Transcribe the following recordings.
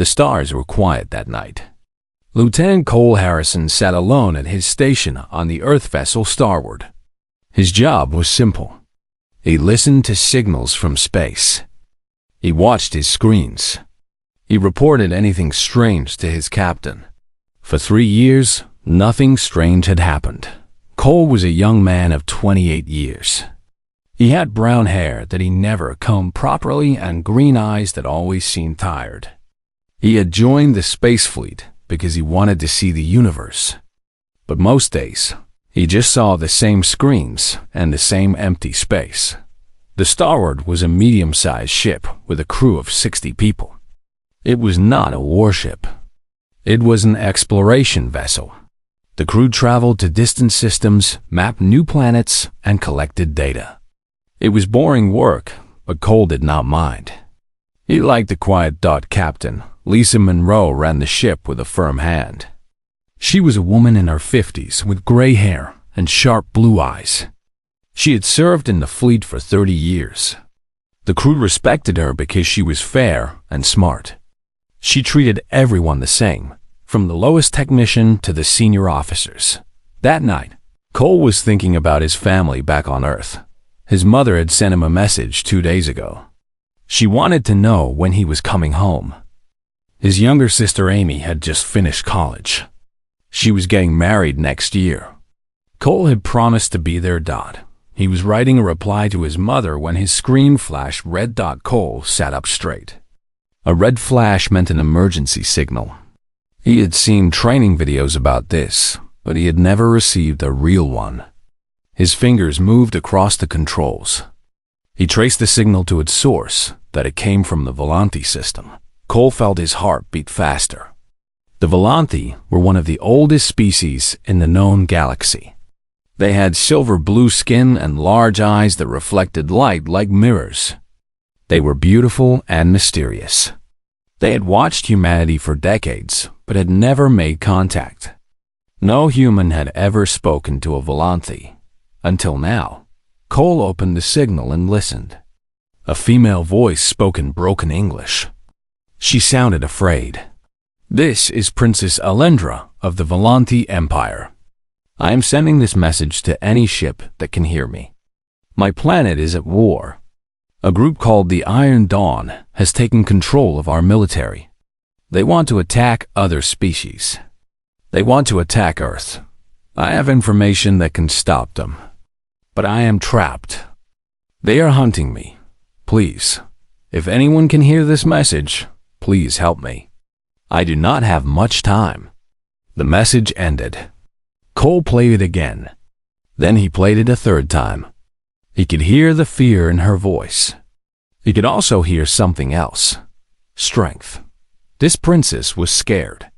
The stars were quiet that night. Lieutenant Cole Harrison sat alone at his station on the Earth vessel Starward. His job was simple. He listened to signals from space. He watched his screens. He reported anything strange to his captain. For 3 years, nothing strange had happened. Cole was a young man of 28 years. He had brown hair that he never combed properly and green eyes that always seemed tired. He had joined the space fleet because he wanted to see the universe. But most days, he just saw the same screens and the same empty space. The Starward was a medium-sized ship with a crew of 60 people. It was not a warship. It was an exploration vessel. The crew traveled to distant systems, mapped new planets, and collected data. It was boring work, but Cole did not mind. He liked the quiet captain. Lisa Monroe ran the ship with a firm hand. She was a woman in her 50s with gray hair and sharp blue eyes. She had served in the fleet for 30 years. The crew respected her because she was fair and smart. She treated everyone the same, from the lowest technician to the senior officers. That night, Cole was thinking about his family back on Earth. His mother had sent him a message 2 days ago. She wanted to know when he was coming home. His younger sister Amy had just finished college. She was getting married next year. Cole had promised to be there. He was writing a reply to his mother when his screen flashed red. Cole sat up straight. A red flash meant an emergency signal. He had seen training videos about this, but he had never received a real one. His fingers moved across the controls. He traced the signal to its source, that it came from the Volanti system. Cole felt his heart beat faster. The Volanti were one of the oldest species in the known galaxy. They had silver-blue skin and large eyes that reflected light like mirrors. They were beautiful and mysterious. They had watched humanity for decades, but had never made contact. No human had ever spoken to a Volanti. Until now. Cole opened the signal and listened. A female voice spoke in broken English. She sounded afraid. "This is Princess Alendra of the Volanti Empire. I am sending this message to any ship that can hear me. My planet is at war. A group called the Iron Dawn has taken control of our military. They want to attack other species. They want to attack Earth. I have information that can stop them. But I am trapped. They are hunting me. Please, if anyone can hear this message, please help me. I do not have much time." The message ended. Cole played it again. Then he played it a third time. He could hear the fear in her voice. He could also hear something else. Strength. This princess was scared.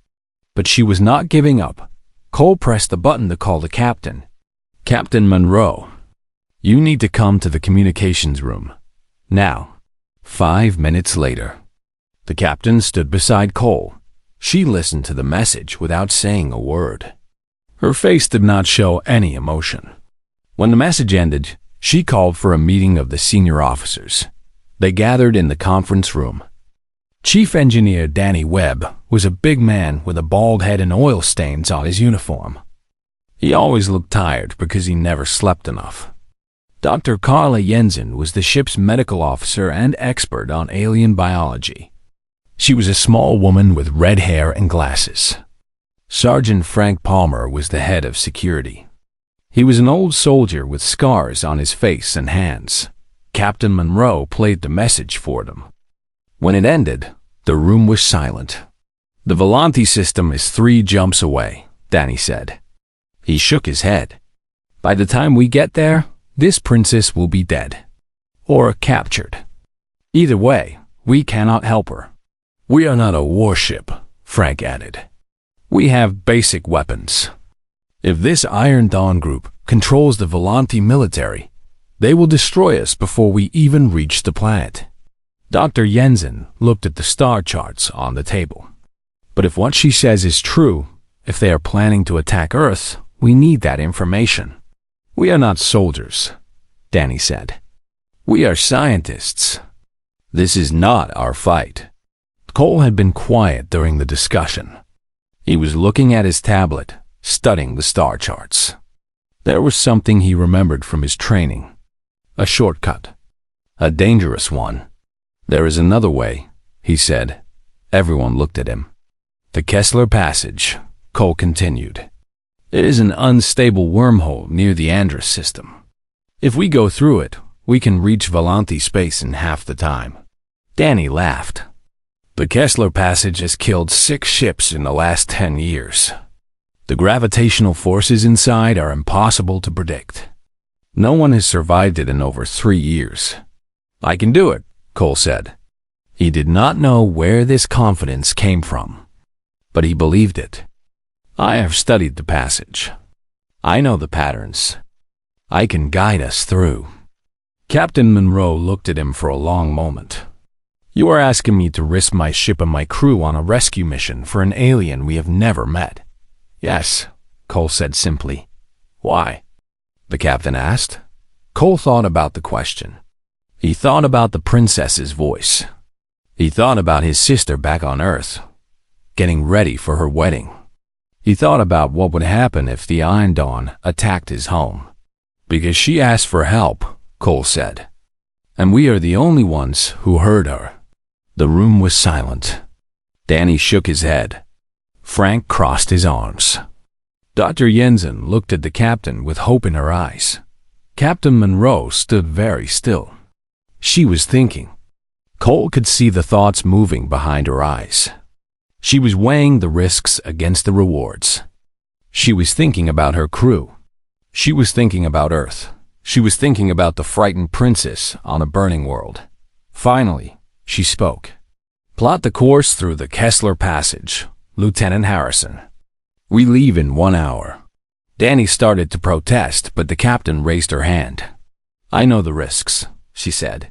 But she was not giving up. Cole pressed the button to call the captain. "Captain Monroe, you need to come to the communications room. Now." 5 minutes later. The captain stood beside Cole. She listened to the message without saying a word. Her face did not show any emotion. When the message ended, she called for a meeting of the senior officers. They gathered in the conference room. Chief Engineer Danny Webb was a big man with a bald head and oil stains on his uniform. He always looked tired because he never slept enough. Dr. Carla Jensen was the ship's medical officer and expert on alien biology. She was a small woman with red hair and glasses. Sergeant Frank Palmer was the head of security. He was an old soldier with scars on his face and hands. Captain Monroe played the message for them. When it ended, the room was silent. "The Volanti system is 3 jumps away," Danny said. He shook his head. "By the time we get there, this princess will be dead. Or captured. Either way, we cannot help her." "We are not a warship," Frank added. "We have basic weapons. If this Iron Dawn group controls the Volanti military, they will destroy us before we even reach the planet." Dr. Jensen looked at the star charts on the table. "But if what she says is true, if they are planning to attack Earth, we need that information." "We are not soldiers," Danny said. "We are scientists. This is not our fight." Cole had been quiet during the discussion. He was looking at his tablet, studying the star charts. There was something he remembered from his training. A shortcut. A dangerous one. "There is another way," he said. Everyone looked at him. "The Kessler Passage," Cole continued. "It is an unstable wormhole near the Andrus system. If we go through it, we can reach Volanti space in half the time." Danny laughed. "The Kessler Passage has killed 6 ships in the last 10 years. The gravitational forces inside are impossible to predict. No one has survived it in over 3 years. "I can do it," Cole said. He did not know where this confidence came from, but he believed it. "I have studied the passage. I know the patterns. I can guide us through." Captain Monroe looked at him for a long moment. "You are asking me to risk my ship and my crew on a rescue mission for an alien we have never met?" "Yes," Cole said simply. "Why?" the captain asked. Cole thought about the question. He thought about the princess's voice. He thought about his sister back on Earth, getting ready for her wedding. He thought about what would happen if the Iron Dawn attacked his home. "Because she asked for help," Cole said. "And we are the only ones who heard her." The room was silent. Danny shook his head. Frank crossed his arms. Dr. Jensen looked at the captain with hope in her eyes. Captain Monroe stood very still. She was thinking. Cole could see the thoughts moving behind her eyes. She was weighing the risks against the rewards. She was thinking about her crew. She was thinking about Earth. She was thinking about the frightened princess on a burning world. Finally, she spoke. "Plot the course through the Kessler Passage, Lieutenant Harrison. We leave in 1 hour." Danny started to protest, but the captain raised her hand. "I know the risks," she said.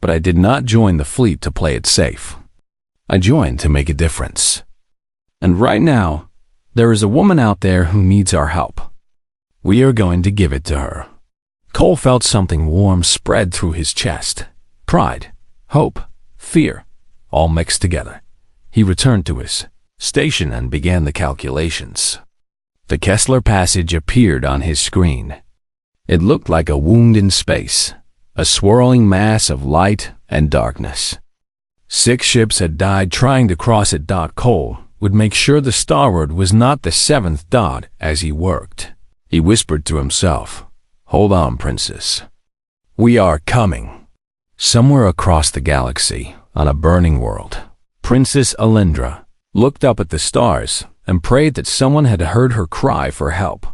"But I did not join the fleet to play it safe. I joined to make a difference. And right now, there is a woman out there who needs our help. We are going to give it to her." Cole felt something warm spread through his chest. Pride, hope, fear, all mixed together. He returned to his station and began the calculations. The Kessler Passage appeared on his screen. It looked like a wound in space, a swirling mass of light and darkness. 6 ships had died trying to cross it. Cole would make sure the starward was not the 7th dot as he worked. He whispered to himself, "Hold on, princess. We are coming." Somewhere across the galaxy, on a burning world, Princess Alindra looked up at the stars and prayed that someone had heard her cry for help.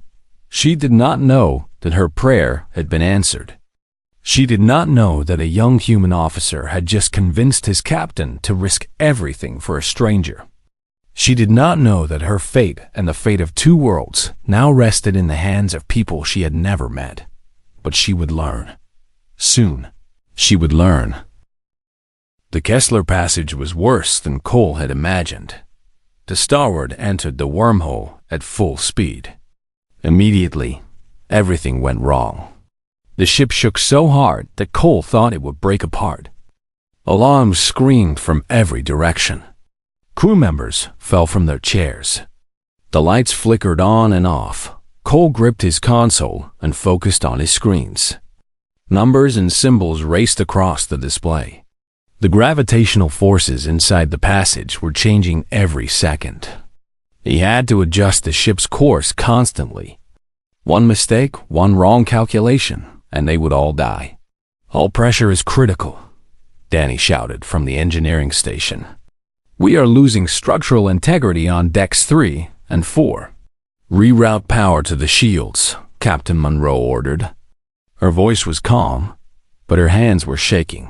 She did not know that her prayer had been answered. She did not know that a young human officer had just convinced his captain to risk everything for a stranger. She did not know that her fate and the fate of 2 worlds now rested in the hands of people she had never met. But she would learn. Soon, she would learn. The Kessler Passage was worse than Cole had imagined. The starward entered the wormhole at full speed. Immediately, everything went wrong. The ship shook so hard that Cole thought it would break apart. Alarms screamed from every direction. Crew members fell from their chairs. The lights flickered on and off. Cole gripped his console and focused on his screens. Numbers and symbols raced across the display. The gravitational forces inside the passage were changing every second. He had to adjust the ship's course constantly. One mistake, one wrong calculation, and they would all die. "All pressure is critical," Danny shouted from the engineering station. "We are losing structural integrity on decks 3 and 4. "Reroute power to the shields," Captain Monroe ordered. Her voice was calm, but her hands were shaking.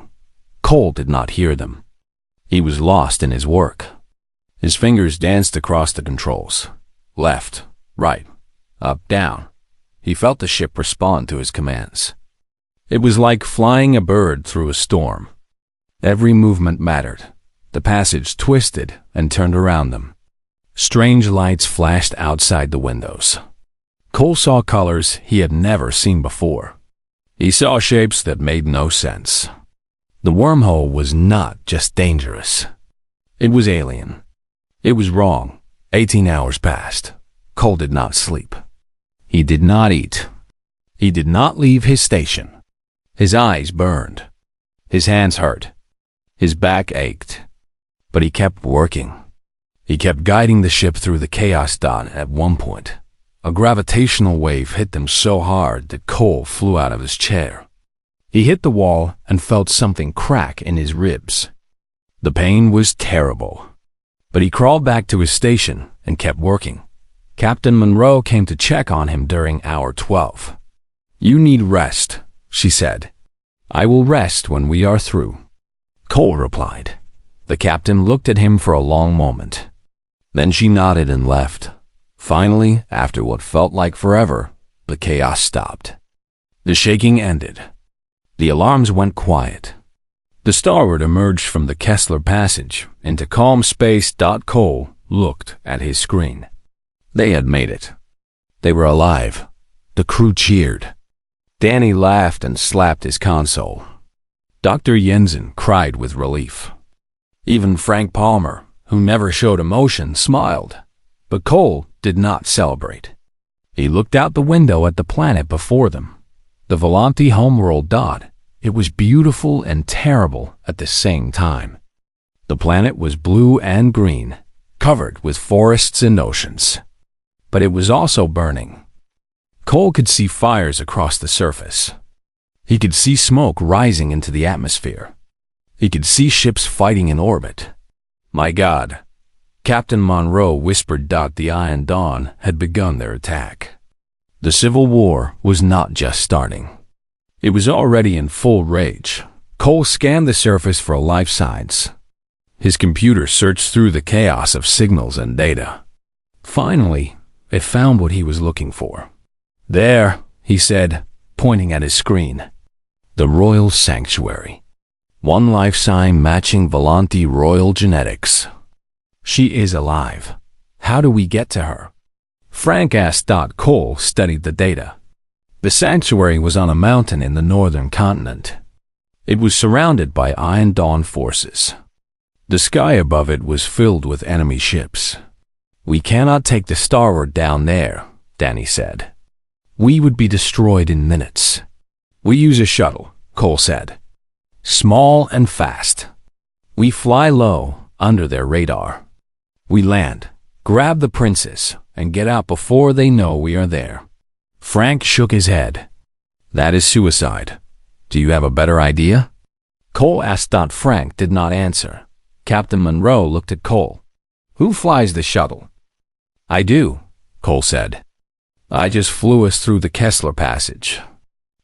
Cole did not hear them. He was lost in his work. His fingers danced across the controls. Left, right, up, down. He felt the ship respond to his commands. It was like flying a bird through a storm. Every movement mattered. The passage twisted and turned around them. Strange lights flashed outside the windows. Cole saw colors he had never seen before. He saw shapes that made no sense. The wormhole was not just dangerous. It was alien. It was wrong. 18 hours passed. Cole did not sleep. He did not eat. He did not leave his station. His eyes burned. His hands hurt. His back ached. But he kept working. He kept guiding the ship through the chaos. At one point, a gravitational wave hit them so hard that Cole flew out of his chair. He hit the wall and felt something crack in his ribs. The pain was terrible. But he crawled back to his station and kept working. Captain Monroe came to check on him during hour 12. "You need rest," she said. "I will rest when we are through," Cole replied. The captain looked at him for a long moment. Then she nodded and left. Finally, after what felt like forever, the chaos stopped. The shaking ended. The alarms went quiet. The Starboard emerged from the Kessler Passage into calm space. Cole looked at his screen. They had made it. They were alive. The crew cheered. Danny laughed and slapped his console. Dr. Jensen cried with relief. Even Frank Palmer, who never showed emotion, smiled. But Cole did not celebrate. He looked out the window at the planet before them. The Volanti homeworld. It was beautiful and terrible at the same time. The planet was blue and green, covered with forests and oceans. But it was also burning. Cole could see fires across the surface. He could see smoke rising into the atmosphere. He could see ships fighting in orbit. "My God," Captain Monroe whispered. The Iron Dawn had begun their attack. The Civil War was not just starting. It was already in full rage. Cole scanned the surface for life signs. His computer searched through the chaos of signals and data. Finally, it found what he was looking for. "There," he said, pointing at his screen. "The Royal Sanctuary. One life sign matching Volanti royal genetics. She is alive. How do we get to her?" Frank asked. Cole studied the data. The sanctuary was on a mountain in the northern continent. It was surrounded by Iron Dawn forces. The sky above it was filled with enemy ships. "We cannot take the Starboard down there," Danny said. "We would be destroyed in minutes." "We use a shuttle," Cole said. "Small and fast. We fly low, under their radar. We land, grab the princess, and get out before they know we are there." Frank shook his head. "That is suicide. Do you have a better idea?" Cole asked. Frank did not answer. Captain Monroe looked at Cole. "Who flies the shuttle?" "I do," Cole said. "I just flew us through the Kessler Passage.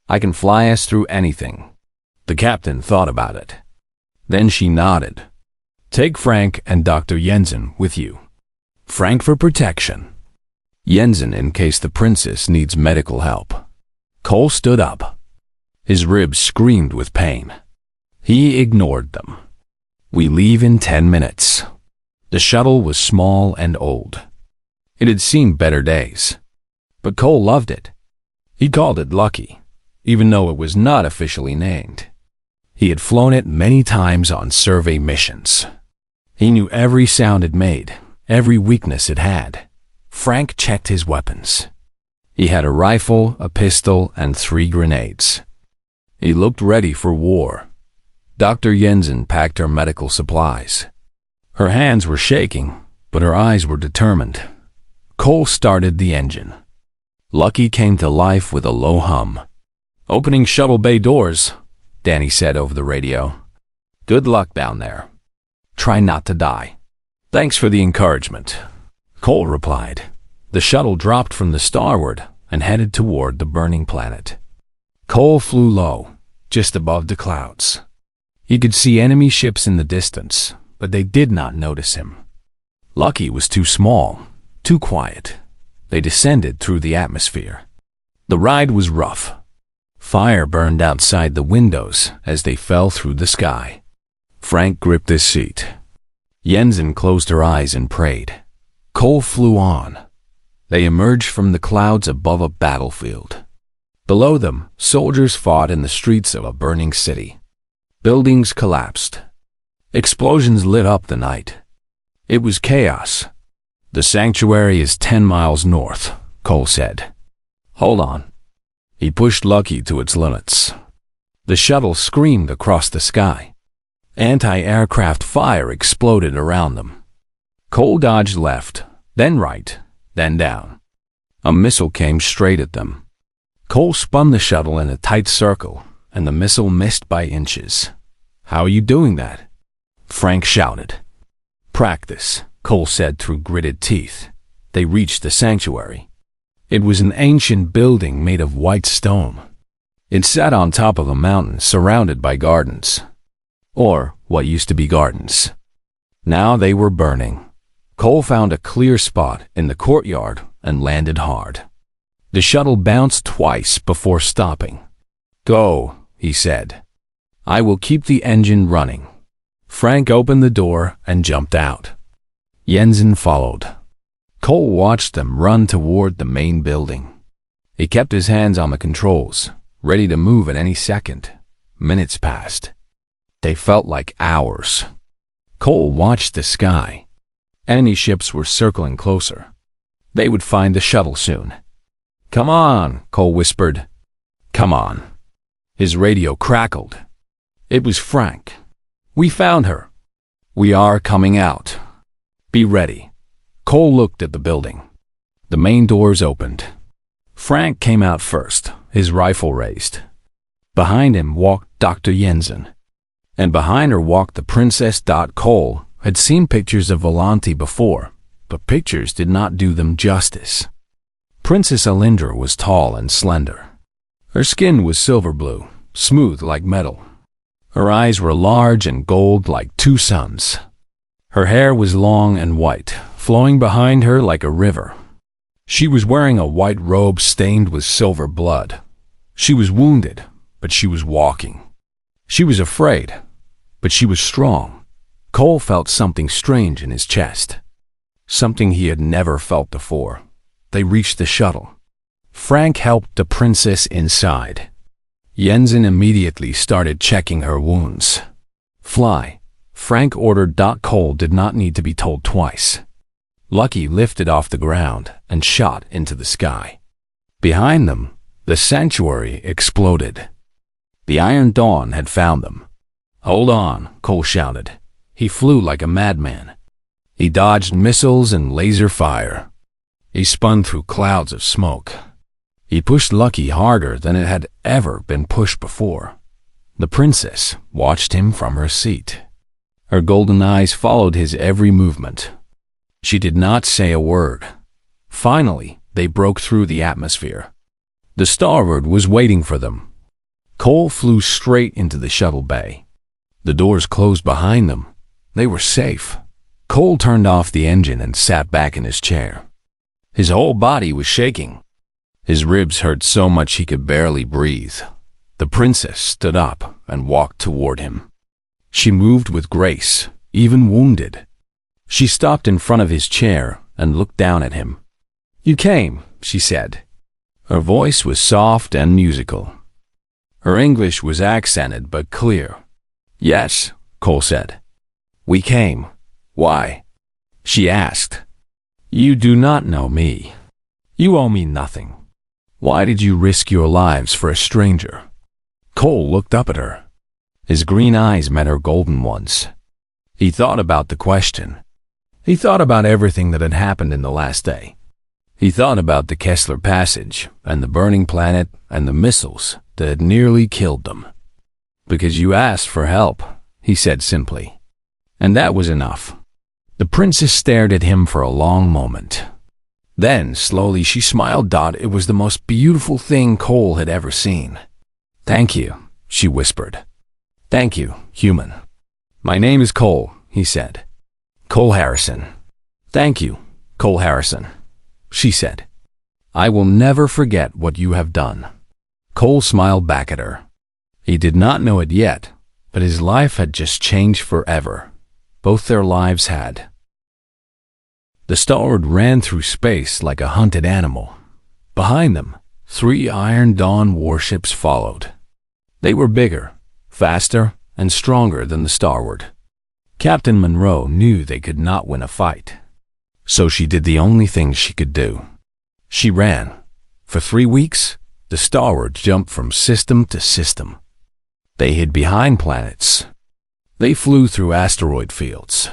I can fly us through anything." The captain thought about it. Then she nodded. "Take Frank and Dr. Jensen with you. Frank for protection. Jensen in case the princess needs medical help." Cole stood up. His ribs screamed with pain. He ignored them. "We leave in 10 minutes." The shuttle was small and old. It had seen better days. But Cole loved it. He called it Lucky, even though it was not officially named. He had flown it many times on survey missions. He knew every sound it made, every weakness it had. Frank checked his weapons. He had a rifle, a pistol, and 3 grenades. He looked ready for war. Dr. Jensen packed her medical supplies. Her hands were shaking, but her eyes were determined. Cole started the engine. Lucky came to life with a low hum. "Opening shuttle bay doors," Danny said over the radio. "Good luck down there. Try not to die." "Thanks for the encouragement," Cole replied. The shuttle dropped from the starboard and headed toward the burning planet. Cole flew low, just above the clouds. He could see enemy ships in the distance, but they did not notice him. Lucky was too small, too quiet. They descended through the atmosphere. The ride was rough. Fire burned outside the windows as they fell through the sky. Frank gripped his seat. Jensen closed her eyes and prayed. Cole flew on. They emerged from the clouds above a battlefield. Below them, soldiers fought in the streets of a burning city. Buildings collapsed. Explosions lit up the night. It was chaos. "The sanctuary is 10 miles north," Cole said. "Hold on." He pushed Lucky to its limits. The shuttle screamed across the sky. Anti-aircraft fire exploded around them. Cole dodged left, then right, then down. A missile came straight at them. Cole spun the shuttle in a tight circle, and the missile missed by inches. "How are you doing that?" Frank shouted. "Practice," Cole said through gritted teeth. They reached the sanctuary. It was an ancient building made of white stone. It sat on top of a mountain surrounded by gardens. Or what used to be gardens. Now they were burning. Cole found a clear spot in the courtyard and landed hard. The shuttle bounced twice before stopping. "Go," he said. "I will keep the engine running." Frank opened the door and jumped out. Jensen followed. Cole watched them run toward the main building. He kept his hands on the controls, ready to move at any second. Minutes passed. They felt like hours. Cole watched the sky. Enemy ships were circling closer. They would find the shuttle soon. "Come on," Cole whispered. "Come on." His radio crackled. It was Frank. "We found her. We are coming out. Be ready." Cole looked at the building. The main doors opened. Frank came out first, his rifle raised. Behind him walked Dr. Jensen. And behind her walked the Princess. Cole had seen pictures of Volanti before, but pictures did not do them justice. Princess Alindra was tall and slender. Her skin was silver blue, smooth like metal. Her eyes were large and gold like two suns. Her hair was long and white, flowing behind her like a river. She was wearing a white robe stained with silver blood. She was wounded, but she was walking. She was afraid, but she was strong. Cole felt something strange in his chest. Something he had never felt before. They reached the shuttle. Frank helped the princess inside. Jensen immediately started checking her wounds. "Fly," Frank ordered. Cole did not need to be told twice. Lucky lifted off the ground and shot into the sky. Behind them, the sanctuary exploded. The Iron Dawn had found them. "Hold on," Cole shouted. He flew like a madman. He dodged missiles and laser fire. He spun through clouds of smoke. He pushed Lucky harder than it had ever been pushed before. The princess watched him from her seat. Her golden eyes followed his every movement. She did not say a word. Finally, they broke through the atmosphere. The Starboard was waiting for them. Cole flew straight into the shuttle bay. The doors closed behind them. They were safe. Cole turned off the engine and sat back in his chair. His whole body was shaking. His ribs hurt so much he could barely breathe. The princess stood up and walked toward him. She moved with grace, even wounded. She stopped in front of his chair and looked down at him. "You came," she said. Her voice was soft and musical. Her English was accented but clear. "Yes," Cole said. "We came. Why?" She asked. "You do not know me. You owe me nothing. Why did you risk your lives for a stranger?" Cole looked up at her. His green eyes met her golden ones. He thought about the question. He thought about everything that had happened in the last day. He thought about the Kessler Passage and the burning planet and the missiles that had nearly killed them. "Because you asked for help," he said simply. And that was enough. The princess stared at him for a long moment. Then, slowly, she smiled. It was the most beautiful thing Cole had ever seen. "Thank you," she whispered. "Thank you, human." "My name is Cole," he said. "Cole Harrison." "Thank you, Cole Harrison," she said. "I will never forget what you have done." Cole smiled back at her. He did not know it yet, but his life had just changed forever. Both their lives had. The Starboard ran through space like a hunted animal. Behind them, 3 Iron Dawn warships followed. They were bigger, faster, and stronger than the Starboard. Captain Monroe knew they could not win a fight. So she did the only thing she could do. She ran. For 3 weeks, the Starwards jumped from system to system. They hid behind planets. They flew through asteroid fields.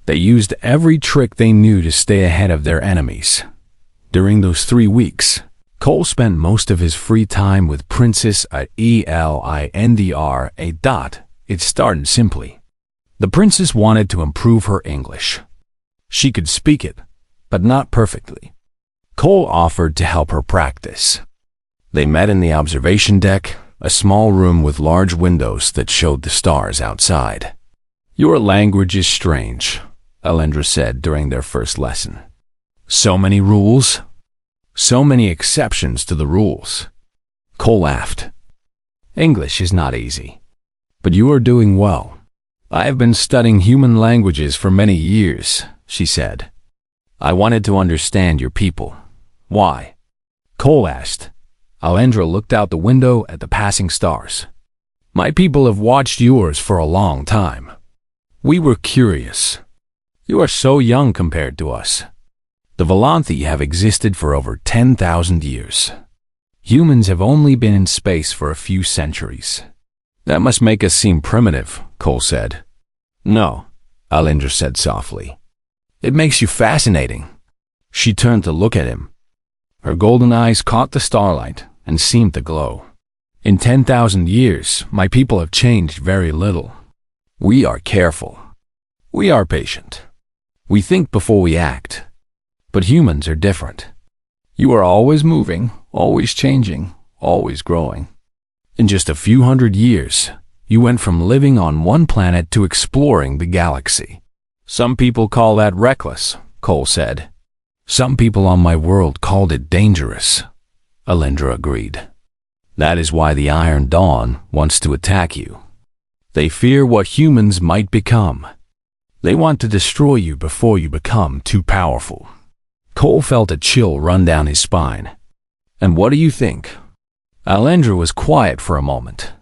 They used every trick they knew to stay ahead of their enemies. During those 3 weeks, Cole spent most of his free time with Princess Elindra. It started simply. The princess wanted to improve her English. She could speak it, but not perfectly. Cole offered to help her practice. They met in the observation deck, a small room with large windows that showed the stars outside. "Your language is strange," Elindra said during their first lesson. "So many rules, so many exceptions to the rules." Cole laughed. "English is not easy, but you are doing well." "I have been studying human languages for many years," she said. "I wanted to understand your people." "Why?" Cole asked. Elindra looked out the window at the passing stars. "My people have watched yours for a long time. We were curious. You are so young compared to us. The Volanthi have existed for over 10,000 years. Humans have only been in space for a few centuries." "That must make us seem primitive," Cole said. "No," Elindra said softly. "It makes you fascinating." She turned to look at him. Her golden eyes caught the starlight and seemed to glow. "In 10,000 years, my people have changed very little. We are careful. We are patient. We think before we act. But humans are different. You are always moving, always changing, always growing. In just a few hundred years, you went from living on one planet to exploring the galaxy." "Some people call that reckless," Cole said. "Some people on my world called it dangerous," Elindra agreed. "That is why the Iron Dawn wants to attack you. They fear what humans might become. They want to destroy you before you become too powerful." Cole felt a chill run down his spine. "And what do you think?" Elindra was quiet for a moment.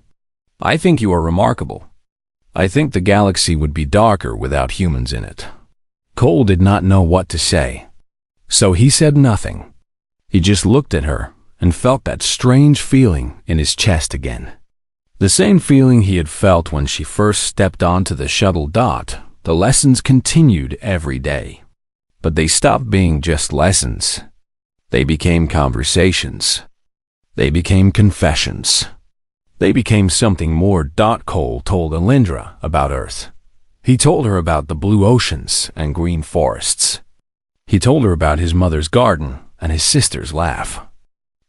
"I think you are remarkable. I think the galaxy would be darker without humans in it." Cole did not know what to say, so he said nothing. He just looked at her and felt that strange feeling in his chest again. The same feeling he had felt when she first stepped onto the shuttle dot. The lessons continued every day. But they stopped being just lessons. They became conversations. They became confessions. They became something more. Cole told Elindra about Earth. He told her about the blue oceans and green forests. He told her about his mother's garden and his sister's laugh.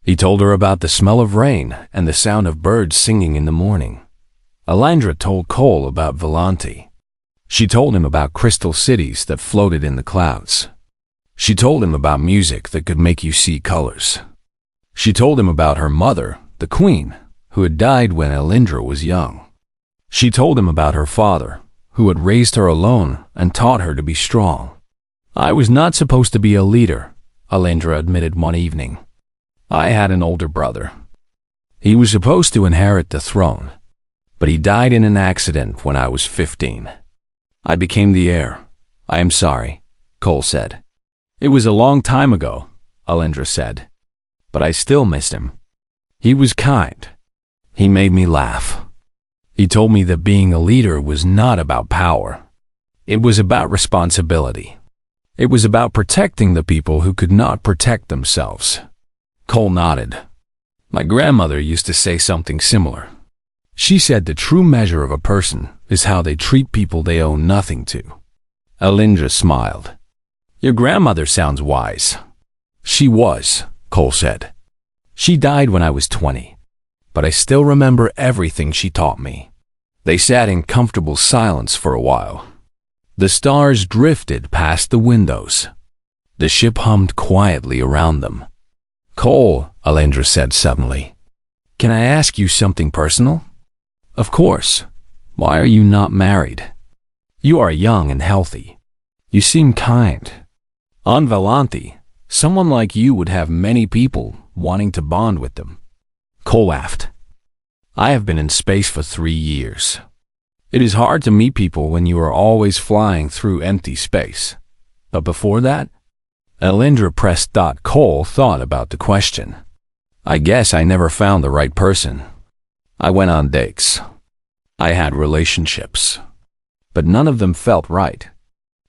He told her about the smell of rain and the sound of birds singing in the morning. Elindra told Cole about Volanthi. She told him about crystal cities that floated in the clouds. She told him about music that could make you see colors. She told him about her mother, the Queen, who had died when Elindra was young. She told him about her father, who had raised her alone and taught her to be strong. "I was not supposed to be a leader," Elindra admitted one evening. "I had an older brother. He was supposed to inherit the throne, but he died in an accident when I was 15. I became the heir. I am sorry," Cole said. "It was a long time ago," Elindra said, "but I still missed him. He was kind. He made me laugh. He told me that being a leader was not about power. It was about responsibility. It was about protecting the people who could not protect themselves." Cole nodded. "My grandmother used to say something similar. She said the true measure of a person is how they treat people they owe nothing to." Elindra smiled. "Your grandmother sounds wise." "She was," Cole said. "She died when I was 20, but I still remember everything she taught me." They sat in comfortable silence for a while. The stars drifted past the windows. The ship hummed quietly around them. "Cole," Elindra said suddenly, "can I ask you something personal?" "Of course. Why are you not married? You are young and healthy. You seem kind. On Volanthi, someone like you would have many people wanting to bond with them." Cole laughed. "I have been in space for 3 years. It is hard to meet people when you are always flying through empty space. But before that, Alindra pressed. Cole thought about the question. I guess I never found the right person. I went on dates. I had relationships. But none of them felt right.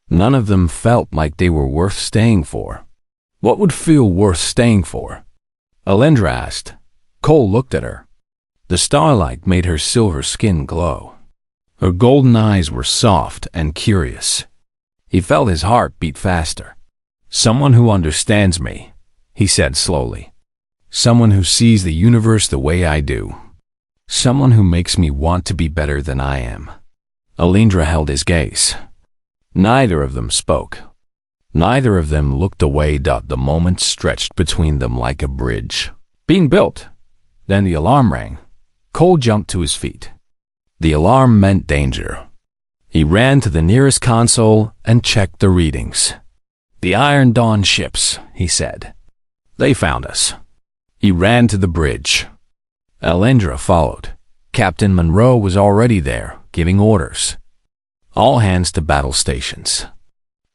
None of them felt like they were worth staying for. What would feel worth staying for? Alindra asked. Cole looked at her. The starlight made her silver skin glow. Her golden eyes were soft and curious. He felt his heart beat faster. Someone who understands me, he said slowly. Someone who sees the universe the way I do. Someone who makes me want to be better than I am. Alindra held his gaze. Neither of them spoke. Neither of them looked away. The moment stretched between them like a bridge, being built. Then the alarm rang. Cole jumped to his feet. The alarm meant danger. He ran to the nearest console and checked the readings. The Iron Dawn ships, he said. They found us. He ran to the bridge. Alindra followed. Captain Monroe was already there, giving orders. All hands to battle stations.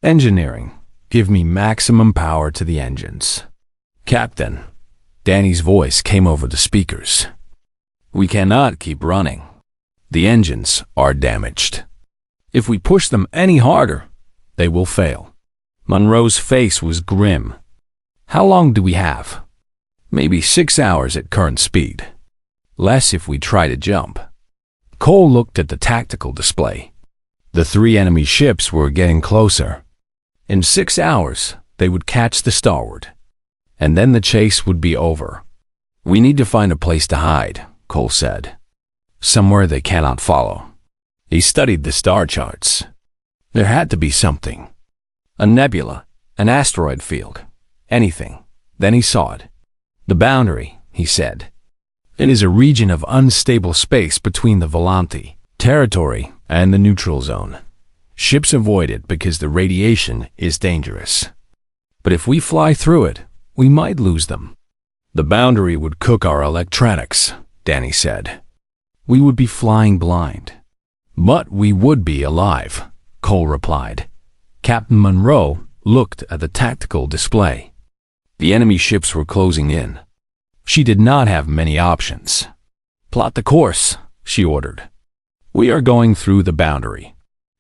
Engineering, give me maximum power to the engines. Captain, Danny's voice came over the speakers. We cannot keep running. The engines are damaged. If we push them any harder, they will fail. Monroe's face was grim. How long do we have? Maybe 6 hours at current speed. Less if we try to jump. Cole looked at the tactical display. The 3 enemy ships were getting closer. In 6 hours, they would catch the Starward. And then the chase would be over. We need to find a place to hide, Cole said. Somewhere they cannot follow. He studied the star charts. There had to be something. A nebula, an asteroid field, anything. Then he saw it. The boundary, he said. It is a region of unstable space between the Volanti territory and the neutral zone. Ships avoid it because the radiation is dangerous. But if we fly through it, we might lose them. The boundary would cook our electronics, Danny said. We would be flying blind. But we would be alive, Cole replied. Captain Monroe looked at the tactical display. The enemy ships were closing in. She did not have many options. Plot the course, she ordered. We are going through the boundary.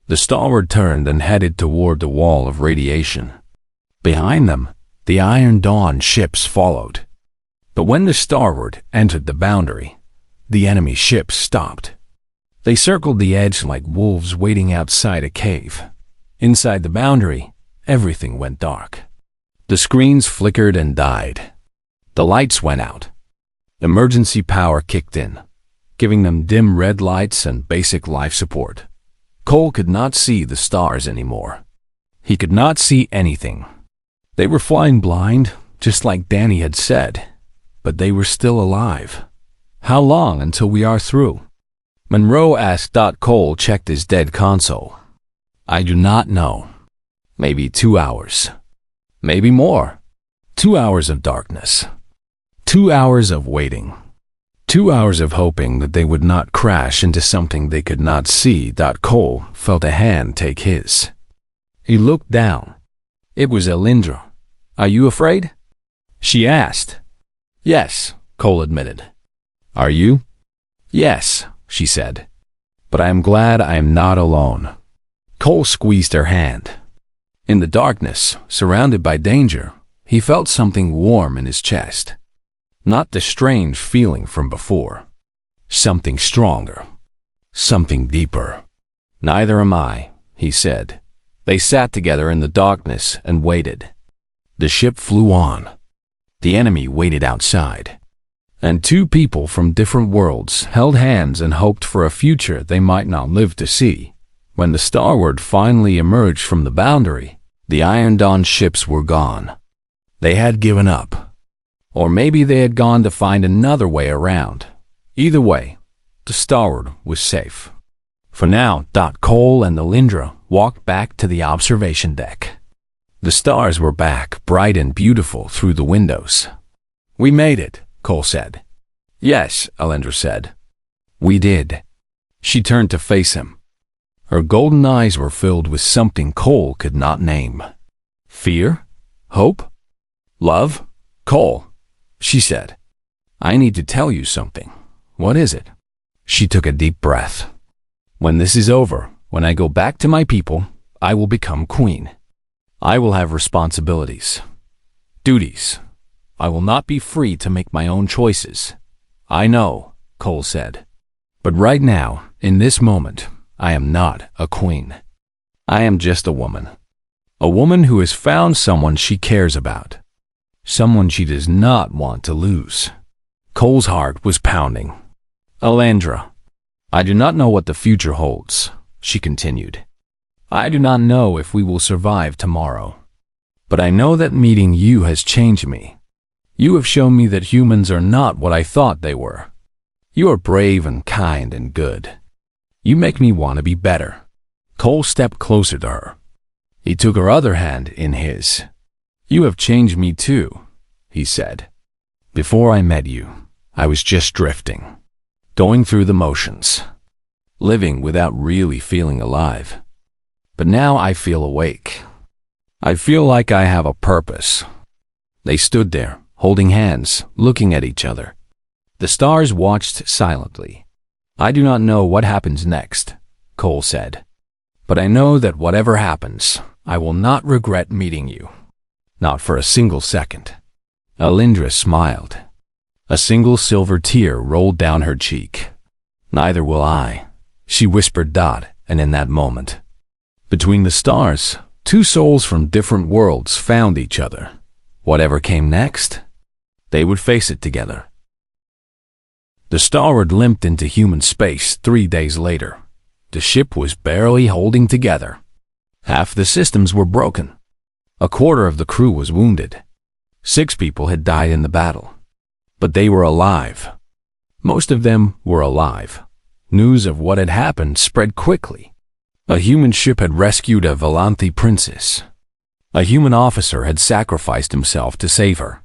The Starward turned and headed toward the wall of radiation. Behind them, the Iron Dawn ships followed. But when the Starward entered the boundary, the enemy ships stopped. They circled the edge like wolves waiting outside a cave. Inside the boundary, everything went dark. The screens flickered and died. The lights went out. Emergency power kicked in, giving them dim red lights and basic life support. Cole could not see the stars anymore. He could not see anything. They were flying blind, just like Danny had said, but they were still alive. How long until we are through? Monroe asked. Cole checked his dead console. I do not know. Maybe 2 hours. Maybe more. 2 hours of darkness. 2 hours of waiting. 2 hours of hoping that they would not crash into something they could not see. Cole felt a hand take his. He looked down. It was Alindra. Are you afraid? She asked. Yes, Cole admitted. Are you? Yes, she said. But I am glad I am not alone. Cole squeezed her hand. In the darkness, surrounded by danger, he felt something warm in his chest. Not the strange feeling from before. Something stronger. Something deeper. Neither am I, he said. They sat together in the darkness and waited. The ship flew on. The enemy waited outside. And 2 people from different worlds held hands and hoped for a future they might not live to see. When the Starward finally emerged from the boundary, the Iron Dawn ships were gone. They had given up. Or maybe they had gone to find another way around. Either way, the Starward was safe. For now, Cole and Alindra walked back to the observation deck. The stars were back, bright and beautiful through the windows. We made it, Cole said. Yes, Alindra said. We did. She turned to face him. Her golden eyes were filled with something Cole could not name. Fear? Hope? Love? Cole, she said. I need to tell you something. What is it? She took a deep breath. When this is over, when I go back to my people, I will become queen. I will have responsibilities, duties. I will not be free to make my own choices. I know, Cole said. But right now, in this moment, I am not a queen. I am just a woman. A woman who has found someone she cares about. Someone she does not want to lose. Cole's heart was pounding. Alindra, I do not know what the future holds, she continued. I do not know if we will survive tomorrow. But I know that meeting you has changed me. You have shown me that humans are not what I thought they were. You are brave and kind and good. You make me want to be better. Cole stepped closer to her. He took her other hand in his. You have changed me too, he said. Before I met you, I was just drifting, going through the motions, living without really feeling alive. But now I feel awake. I feel like I have a purpose. They stood there, holding hands, looking at each other. The stars watched silently. I do not know what happens next, Cole said. But I know that whatever happens, I will not regret meeting you. Not for a single second. Alindra smiled. A single silver tear rolled down her cheek. Neither will I, she whispered and in that moment, between the stars, two souls from different worlds found each other. Whatever came next, they would face it together. The Starboard limped into human space 3 days later. The ship was barely holding together. Half the systems were broken. A quarter of the crew was wounded. 6 people had died in the battle. But they were alive. Most of them were alive. News of what had happened spread quickly. A human ship had rescued a Volanthi princess. A human officer had sacrificed himself to save her.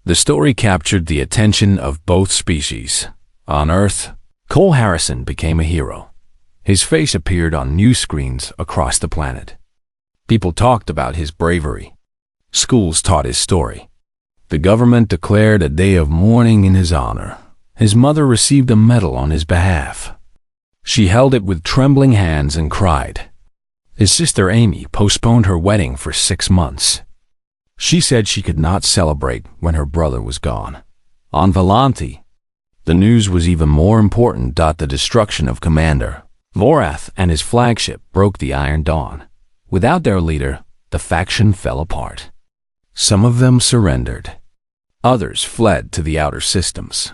The story captured the attention of both species. On Earth, Cole Harrison became a hero. His face appeared on news screens across the planet. People talked about his bravery. Schools taught his story. The government declared a day of mourning in his honor. His mother received a medal on his behalf. She held it with trembling hands and cried. His sister Amy postponed her wedding for 6 months. She said she could not celebrate when her brother was gone. On Volanthi, the news was even more important. The destruction of Commander Vorath and his flagship broke the Iron Dawn. Without their leader, the faction fell apart. Some of them surrendered. Others fled to the outer systems.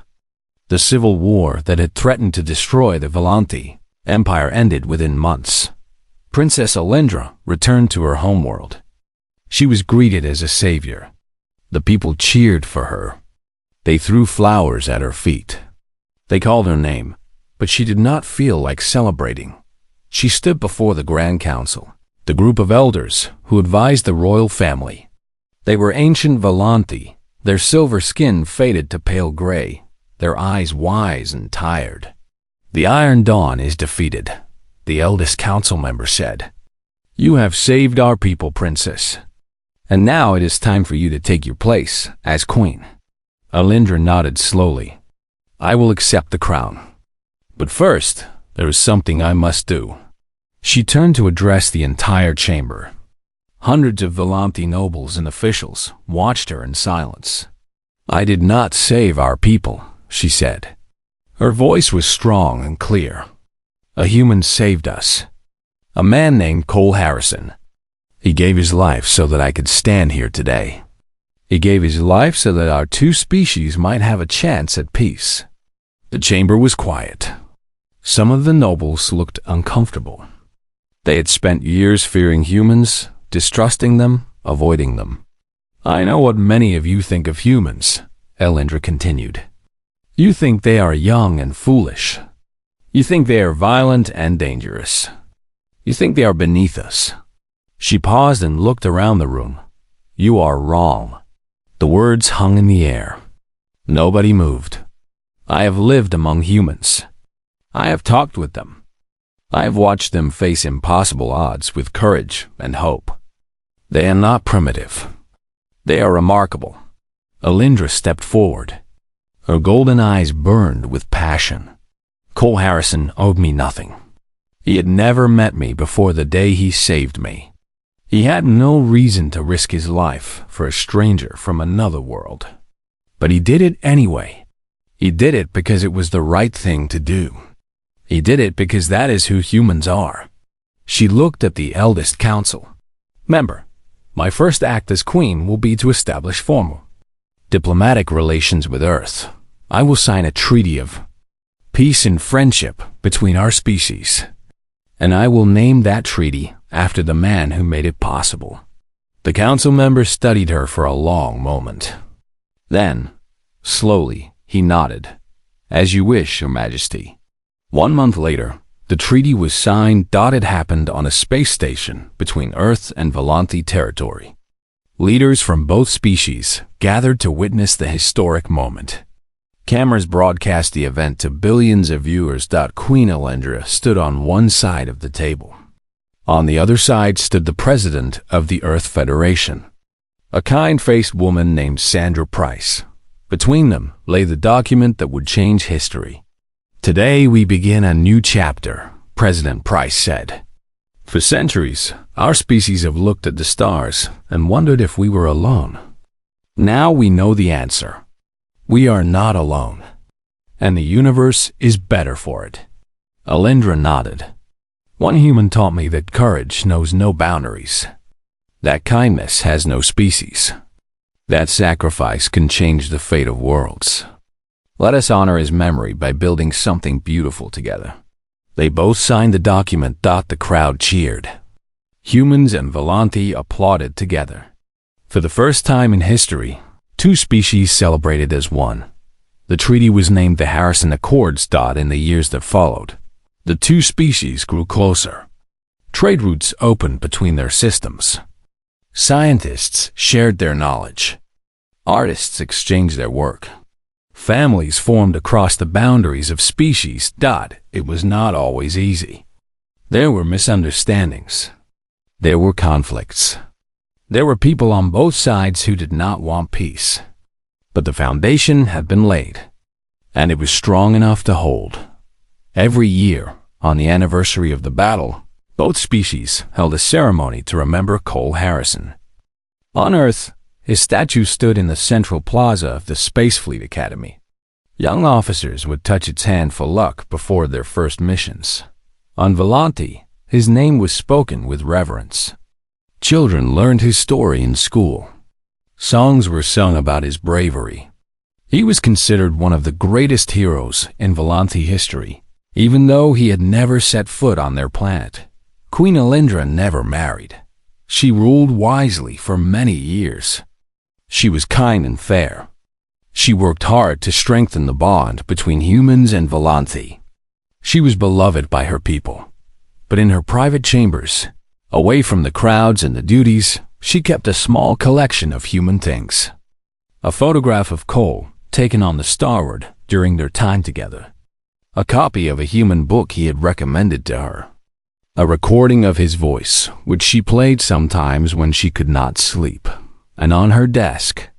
The civil war that had threatened to destroy the Volanthi Empire ended within months. Princess Alindra returned to her homeworld. She was greeted as a savior. The people cheered for her. They threw flowers at her feet. They called her name, but she did not feel like celebrating. She stood before the Grand Council, the group of elders who advised the royal family. They were ancient Volanthi, their silver skin faded to pale gray, their eyes wise and tired. The Iron Dawn is defeated, the eldest council member said. You have saved our people, princess. And now it is time for you to take your place as queen. Alindra nodded slowly. I will accept the crown. But first, there is something I must do. She turned to address the entire chamber. Hundreds of Volanthi nobles and officials watched her in silence. I did not save our people, she said. Her voice was strong and clear. A human saved us. A man named Cole Harrison. He gave his life so that I could stand here today. He gave his life so that our two species might have a chance at peace. The chamber was quiet. Some of the nobles looked uncomfortable. They had spent years fearing humans, distrusting them, avoiding them. I know what many of you think of humans, Alindra continued. You think they are young and foolish. You think they are violent and dangerous. You think they are beneath us. She paused and looked around the room. You are wrong. The words hung in the air. Nobody moved. I have lived among humans. I have talked with them. I have watched them face impossible odds with courage and hope. They are not primitive. They are remarkable. Alindra stepped forward. Her golden eyes burned with passion. Cole Harrison owed me nothing. He had never met me before the day he saved me. He had no reason to risk his life for a stranger from another world. But he did it anyway. He did it because it was the right thing to do. He did it because that is who humans are. She looked at the eldest council. Member, my first act as queen will be to establish formal diplomatic relations with Earth. I will sign a treaty of peace and friendship between our species. And I will name that treaty after the man who made it possible. The council member studied her for a long moment. Then, slowly, he nodded. As you wish, Your Majesty. 1 month later, the treaty was signed. It happened on a space station between Earth and Volanthi territory. Leaders from both species gathered to witness the historic moment. Cameras broadcast the event to billions of viewers. Queen Alindra stood on one side of the table. On the other side stood the president of the Earth Federation, a kind-faced woman named Sandra Price. Between them lay the document that would change history. Today we begin a new chapter, President Price said. For centuries, our species have looked at the stars and wondered if we were alone. Now we know the answer. We are not alone, and the universe is better for it. Alindra nodded. One human taught me that courage knows no boundaries, that kindness has no species, that sacrifice can change the fate of worlds. Let us honor his memory by building something beautiful together. They both signed the document. The crowd cheered. Humans and Volanthi applauded together. For the first time in history, two species celebrated as one. The treaty was named the Harrison Accords. In the years that followed, the two species grew closer. Trade routes opened between their systems. Scientists shared their knowledge. Artists exchanged their work. Families formed across the boundaries of species. It was not always easy. There were misunderstandings. There were conflicts. There were people on both sides who did not want peace. But the foundation had been laid, and it was strong enough to hold. Every year, on the anniversary of the battle, both species held a ceremony to remember Cole Harrison. On Earth, his statue stood in the central plaza of the Space Fleet Academy. Young officers would touch its hand for luck before their first missions. On Volanthi, his name was spoken with reverence. Children learned his story in school. Songs were sung about his bravery. He was considered one of the greatest heroes in Volanthi history, even though he had never set foot on their planet. Queen Alindra never married. She ruled wisely for many years. She was kind and fair. She worked hard to strengthen the bond between humans and Volanthi. She was beloved by her people. But in her private chambers, away from the crowds and the duties, she kept a small collection of human things. A photograph of Cole, taken on the Starboard during their time together. A copy of a human book he had recommended to her. A recording of his voice, which she played sometimes when she could not sleep. And on her desk,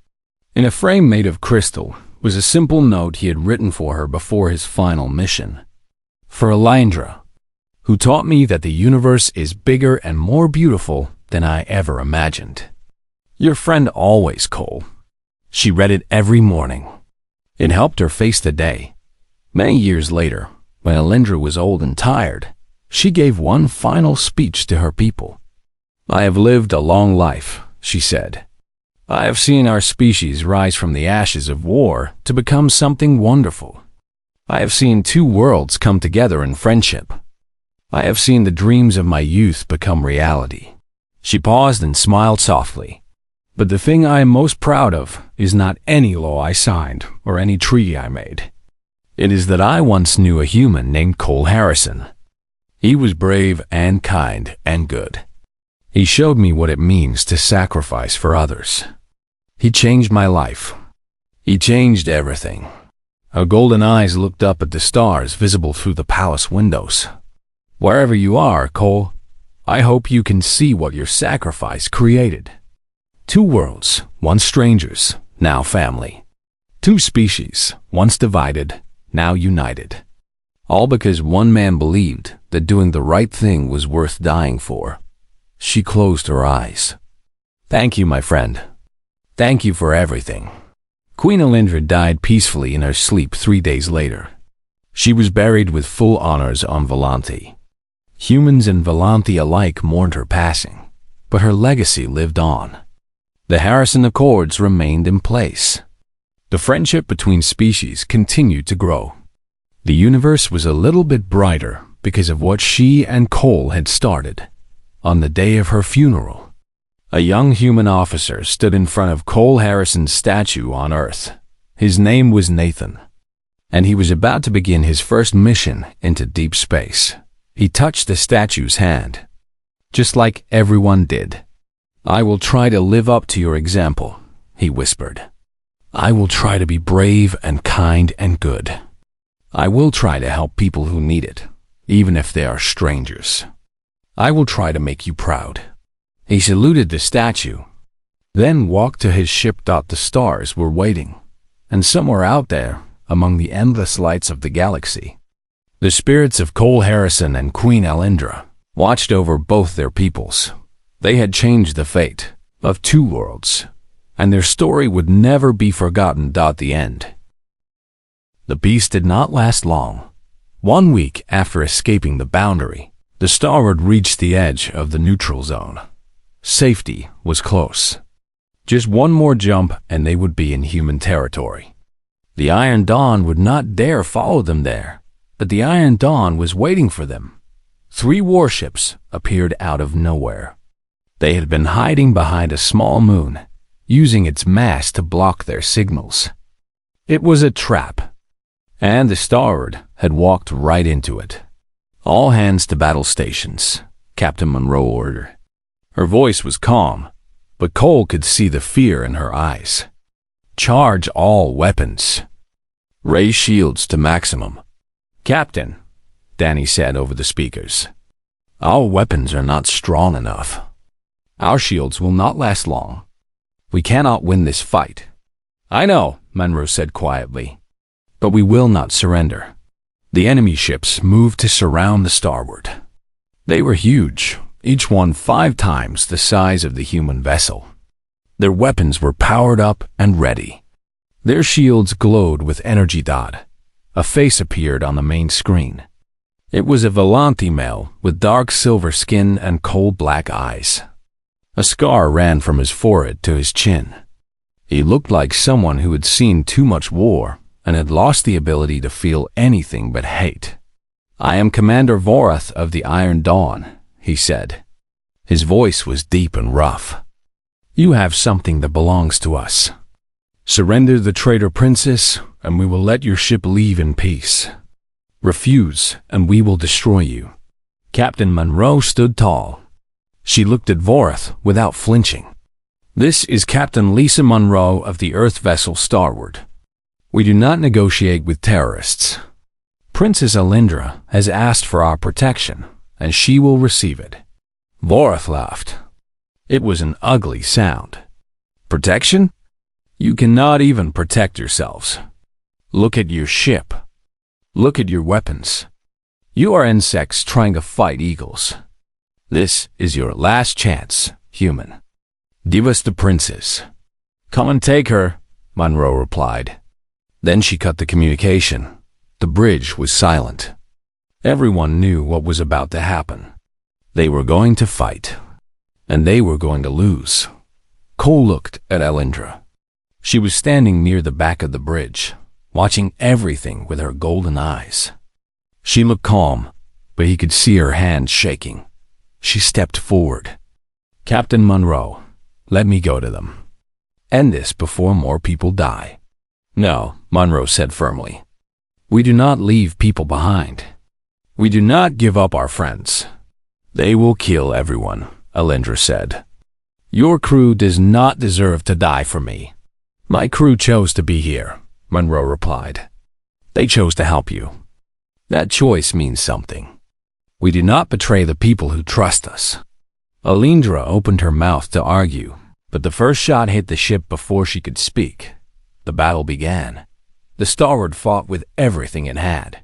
in a frame made of crystal, was a simple note he had written for her before his final mission. For Alindra, who taught me that the universe is bigger and more beautiful than I ever imagined. Your friend always, Cole. She read it every morning. It helped her face the day. Many years later, when Alindra was old and tired, she gave one final speech to her people. I have lived a long life, she said. I have seen our species rise from the ashes of war to become something wonderful. I have seen two worlds come together in friendship. I have seen the dreams of my youth become reality. She paused and smiled softly. But the thing I am most proud of is not any law I signed or any treaty I made. It is that I once knew a human named Cole Harrison. He was brave and kind and good. He showed me what it means to sacrifice for others. He changed my life. He changed everything. Her golden eyes looked up at the stars visible through the palace windows. Wherever you are, Cole, I hope you can see what your sacrifice created. 2 worlds, once strangers, now family. 2 species, once divided, now united. All because one man believed that doing the right thing was worth dying for. She closed her eyes. Thank you, my friend. Thank you for everything. Queen Alindra died peacefully in her sleep 3 days later. She was buried with full honors on Volanti. Humans and Volanti alike mourned her passing, but her legacy lived on. The Harrison Accords remained in place. The friendship between species continued to grow. The universe was a little bit brighter because of what she and Cole had started. On the day of her funeral, a young human officer stood in front of Cole Harrison's statue on Earth. His name was Nathan, and he was about to begin his first mission into deep space. He touched the statue's hand, just like everyone did. I will try to live up to your example, he whispered. I will try to be brave and kind and good. I will try to help people who need it, even if they are strangers. I will try to make you proud. He saluted the statue, then walked to his ship. The stars were waiting, and somewhere out there, among the endless lights of the galaxy, the spirits of Cole Harrison and Queen Alindra watched over both their peoples. They had changed the fate of 2 worlds, and their story would never be forgotten. The end. The peace did not last long. 1 week after escaping the boundary, the Starboard reached the edge of the neutral zone. Safety was close. Just one more jump and they would be in human territory. The Iron Dawn would not dare follow them there, but the Iron Dawn was waiting for them. 3 warships appeared out of nowhere. They had been hiding behind a small moon, using its mass to block their signals. It was a trap, and the Starboard had walked right into it. All hands to battle stations, Captain Monroe ordered. Her voice was calm, but Cole could see the fear in her eyes. Charge all weapons. Raise shields to maximum. Captain, Danny said over the speakers, our weapons are not strong enough. Our shields will not last long. We cannot win this fight. I know, Monroe said quietly, but we will not surrender. The enemy ships moved to surround the Starboard. They were huge, each one 5 times the size of the human vessel. Their weapons were powered up and ready. Their shields glowed with energy. A face appeared on the main screen. It was a Volanti male with dark silver skin and cold black eyes. A scar ran from his forehead to his chin. He looked like someone who had seen too much war and had lost the ability to feel anything but hate. I am Commander Vorath of the Iron Dawn, he said. His voice was deep and rough. You have something that belongs to us. Surrender the traitor princess, and we will let your ship leave in peace. Refuse, and we will destroy you. Captain Monroe stood tall. She looked at Vorath without flinching. This is Captain Lisa Monroe of the Earth vessel Starboard. We do not negotiate with terrorists. Princess Alindra has asked for our protection, and she will receive it. Vorath laughed. It was an ugly sound. Protection? You cannot even protect yourselves. Look at your ship. Look at your weapons. You are insects trying to fight eagles. This is your last chance, human. Give us the princess. Come and take her, Monroe replied. Then she cut the communication. The bridge was silent. Everyone knew what was about to happen. They were going to fight, and they were going to lose. Cole looked at Alindra. She was standing near the back of the bridge, watching everything with her golden eyes. She looked calm, but he could see her hands shaking. She stepped forward. Captain Monroe, let me go to them. End this before more people die. No, Monroe said firmly. We do not leave people behind. We do not give up our friends. They will kill everyone, Alindra said. Your crew does not deserve to die for me. My crew chose to be here, Monroe replied. They chose to help you. That choice means something. We do not betray the people who trust us. Alindra opened her mouth to argue, but the first shot hit the ship before she could speak. The battle began. The Starboard fought with everything it had.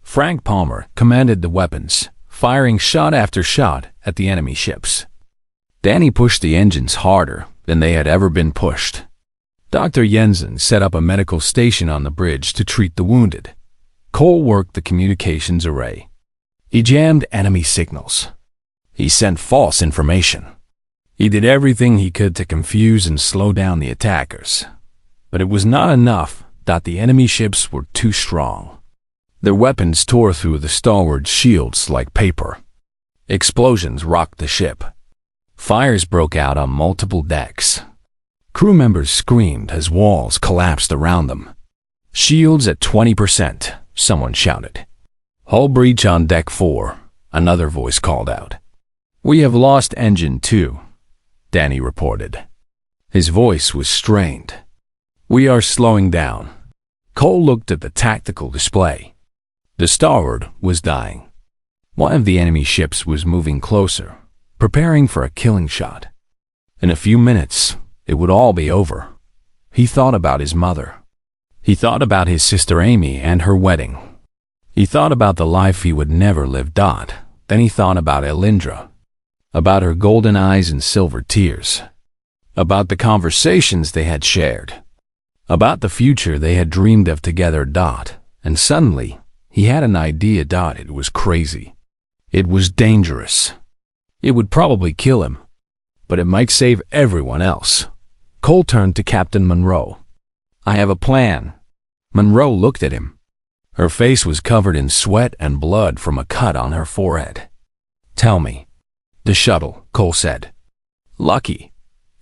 Frank Palmer commanded the weapons, firing shot after shot at the enemy ships. Danny pushed the engines harder than they had ever been pushed. Dr. Jensen set up a medical station on the bridge to treat the wounded. Cole worked the communications array. He jammed enemy signals. He sent false information. He did everything he could to confuse and slow down the attackers. But it was not enough that the enemy ships were too strong. Their weapons tore through the Starboard shields like paper. Explosions rocked the ship. Fires broke out on multiple decks. Crew members screamed as walls collapsed around them. "Shields at 20%, someone shouted. "Hull breach on deck 4, another voice called out. "We have lost engine 2, Danny reported. His voice was strained. "We are slowing down." Cole looked at the tactical display. The Starboard was dying. One of the enemy ships was moving closer, preparing for a killing shot. In a few minutes, it would all be over. He thought about his mother. He thought about his sister Amy and her wedding. He thought about the life he would never live. Then he thought about Alindra, about her golden eyes and silver tears, about the conversations they had shared, about the future they had dreamed of together. And suddenly, he had an idea. It was crazy. It was dangerous. It would probably kill him, but it might save everyone else. Cole turned to Captain Monroe. "I have a plan." Monroe looked at him. Her face was covered in sweat and blood from a cut on her forehead. "Tell me." "The shuttle," Cole said. "Lucky.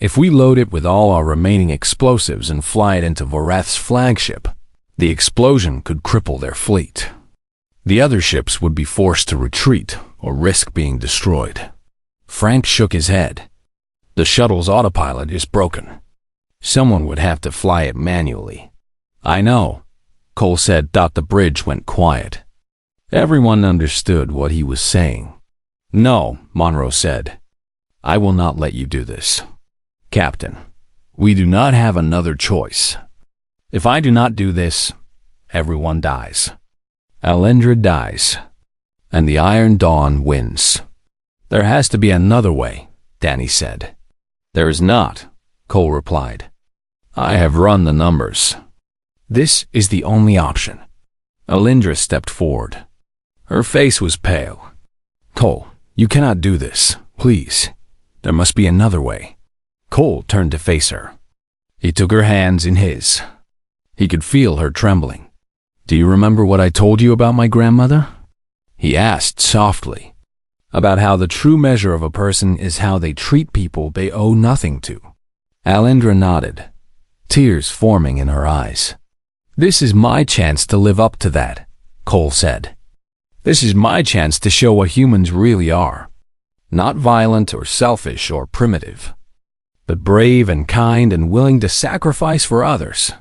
If we load it with all our remaining explosives and fly it into Voreth's flagship, the explosion could cripple their fleet. The other ships would be forced to retreat or risk being destroyed." Frank shook his head. "The shuttle's autopilot is broken. Someone would have to fly it manually." "I know," Cole said. The bridge went quiet. Everyone understood what he was saying. "No," Monroe said. "I will not let you do this. Captain, we do not have another choice. If I do not do this, everyone dies. Alindra dies, and the Iron Dawn wins. There has to be another way," Danny said. "There is not," Cole replied. "I have run the numbers. This is the only option." Alindra stepped forward. Her face was pale. "Cole, you cannot do this, please. There must be another way." Cole turned to face her. He took her hands in his. He could feel her trembling. "Do you remember what I told you about my grandmother?" he asked softly. "About how the true measure of a person is how they treat people they owe nothing to." Alindra nodded, tears forming in her eyes. "This is my chance to live up to that," Cole said. "This is my chance to show what humans really are. Not violent or selfish or primitive, but brave and kind and willing to sacrifice for others."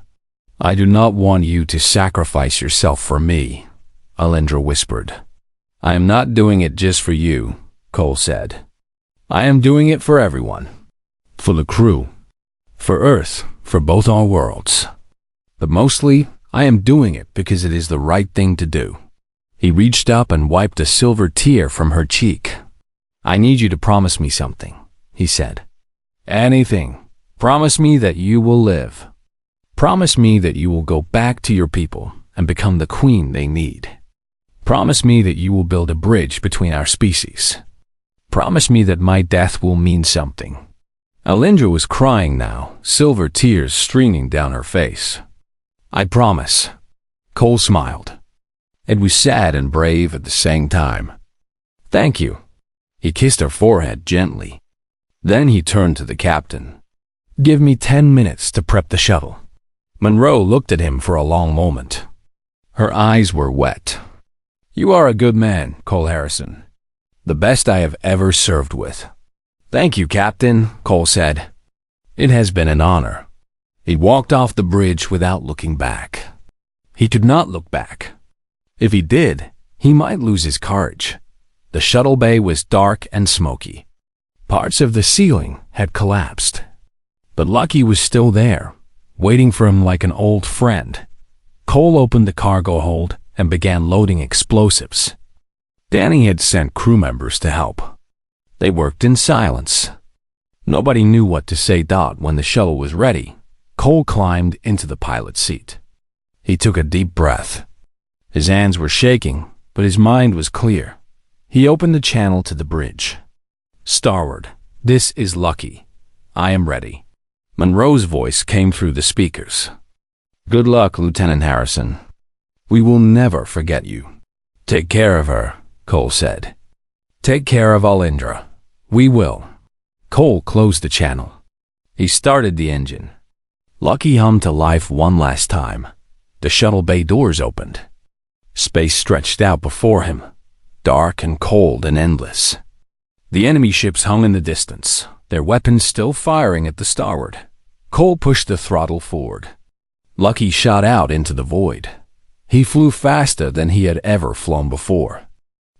"I do not want you to sacrifice yourself for me," Alindra whispered. "I am not doing it just for you," Cole said. "I am doing it for everyone. For the crew. For Earth, for both our worlds. But mostly, I am doing it because it is the right thing to do." He reached up and wiped a silver tear from her cheek. "I need you to promise me something," he said. "Anything. Promise me that you will live. Promise me that you will go back to your people and become the queen they need. Promise me that you will build a bridge between our species. Promise me that my death will mean something." Alindra was crying now, silver tears streaming down her face. "I promise." Cole smiled. It was sad and brave at the same time. "Thank you." He kissed her forehead gently. Then he turned to the captain. "Give me 10 minutes to prep the shuttle." Monroe looked at him for a long moment. Her eyes were wet. "You are a good man, Cole Harrison. The best I have ever served with." "Thank you, Captain," Cole said. "It has been an honor." He walked off the bridge without looking back. He could not look back. If he did, he might lose his courage. The shuttle bay was dark and smoky. Parts of the ceiling had collapsed. But Lucky was still there, waiting for him like an old friend. Cole opened the cargo hold and began loading explosives. Danny had sent crew members to help. They worked in silence. Nobody knew what to say. When the shuttle was ready, Cole climbed into the pilot's seat. He took a deep breath. His hands were shaking, but his mind was clear. He opened the channel to the bridge. "Starward, this is Lucky. I am ready." Monroe's voice came through the speakers. "Good luck, Lieutenant Harrison. We will never forget you." "Take care of her," Cole said. "Take care of Alindra. We will." Cole closed the channel. He started the engine. Lucky hummed to life one last time. The shuttle bay doors opened. Space stretched out before him, dark and cold and endless. The enemy ships hung in the distance, their weapons still firing at the starward. Cole pushed the throttle forward. Lucky shot out into the void. He flew faster than he had ever flown before.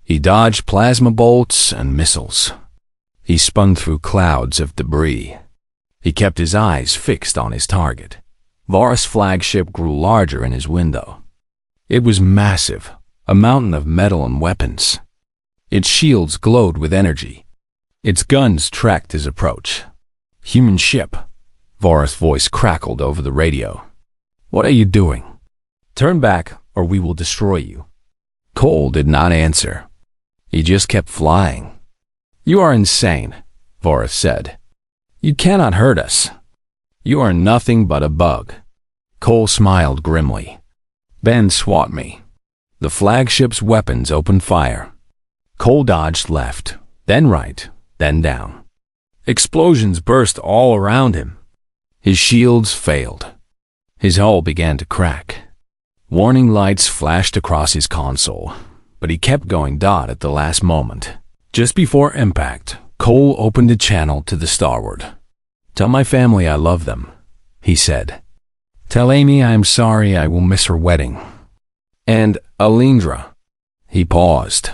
He dodged plasma bolts and missiles. He spun through clouds of debris. He kept his eyes fixed on his target. Varus' flagship grew larger in his window. It was massive, a mountain of metal and weapons. Its shields glowed with energy. Its guns tracked his approach. "Human ship," Varus' voice crackled over the radio. "What are you doing? Turn back or we will destroy you." Cole did not answer. He just kept flying. "You are insane," Varus said. "You cannot hurt us. You are nothing but a bug." Cole smiled grimly. "Then swat me." The flagship's weapons opened fire. Cole dodged left, then right, then down. Explosions burst all around him. His shields failed. His hull began to crack. Warning lights flashed across his console, but he kept going. At the last moment, just before impact, Cole opened a channel to the starward. "Tell my family I love them," he said. "Tell Amy I am sorry I will miss her wedding. And Alindra." He paused.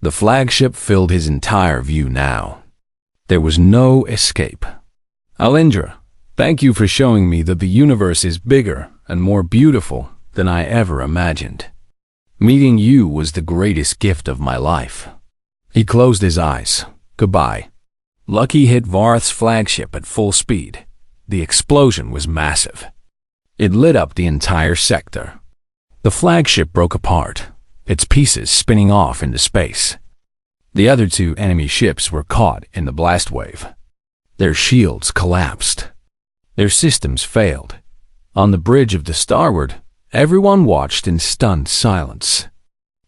The flagship filled his entire view now. There was no escape. "Alindra, thank you for showing me that the universe is bigger and more beautiful than I ever imagined. Meeting you was the greatest gift of my life." He closed his eyes. "Goodbye." Lucky hit Varth's flagship at full speed. The explosion was massive. It lit up the entire sector. The flagship broke apart, its pieces spinning off into space. The other two enemy ships were caught in the blast wave. Their shields collapsed. Their systems failed. On the bridge of the starward, everyone watched in stunned silence.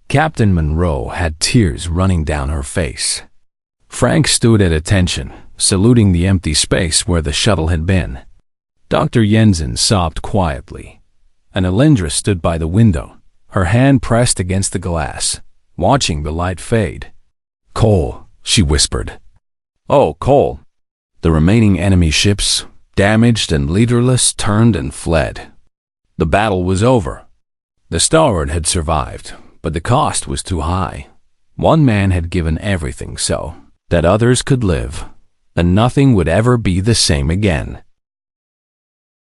Captain Monroe had tears running down her face. Frank stood at attention, saluting the empty space where the shuttle had been. Dr. Jensen sobbed quietly, and Alindra stood by the window, her hand pressed against the glass, watching the light fade. "Cole," she whispered. "Oh, Cole." The remaining enemy ships, damaged and leaderless, turned and fled. The battle was over. The starward had survived, but the cost was too high. One man had given everything so that others could live, and nothing would ever be the same again.